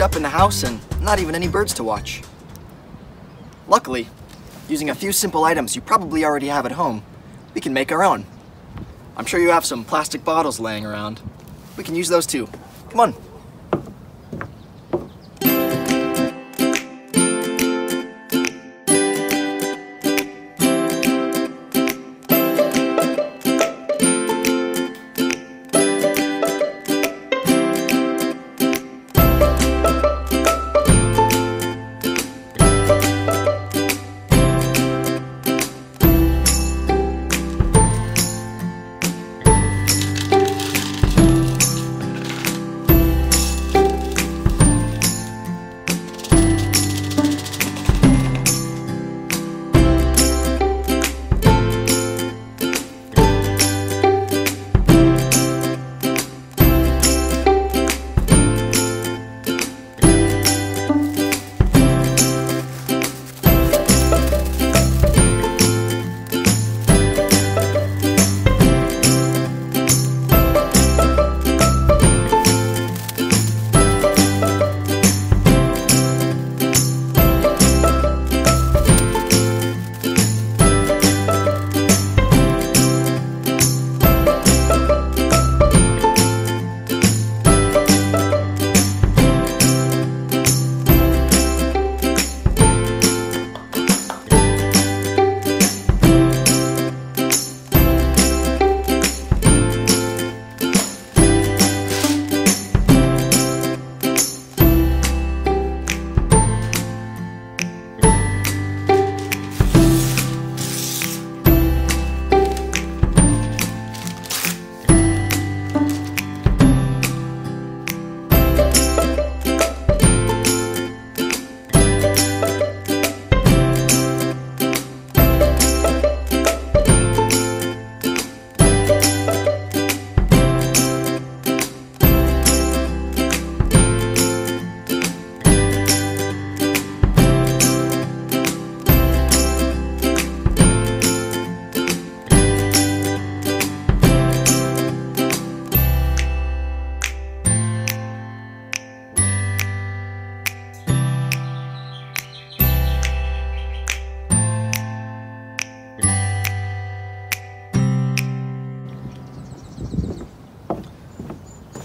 cooped up in the house and not even any birds to watch. Luckily, using a few simple items you probably already have at home, we can make our own. I'm sure you have some plastic bottles laying around. We can use those too. Come on.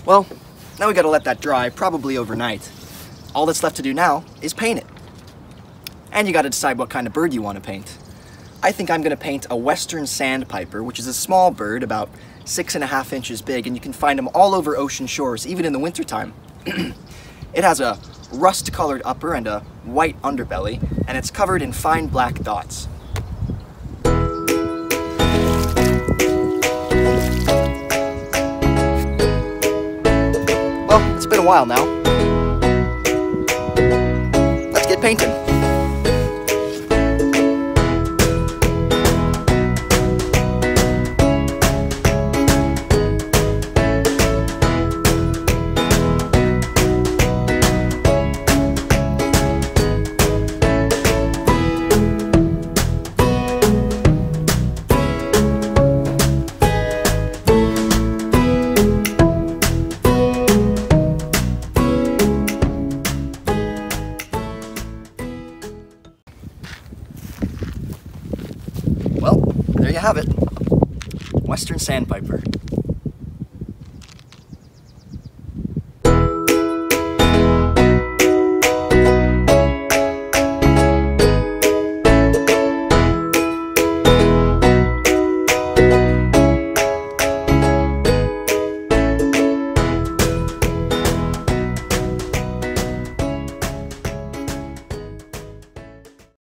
Well, now we gotta let that dry, probably overnight. All that's left to do now is paint it. And you gotta decide what kind of bird you want to paint. I think I'm gonna paint a western sandpiper, which is a small bird, about 6.5 inches big, and you can find them all over ocean shores, even in the wintertime. It has a rust-colored upper and a white underbelly, and it's covered in fine black dots. Well, it's been a while now. Let's get painting. Well, there you have it. Western Sandpiper.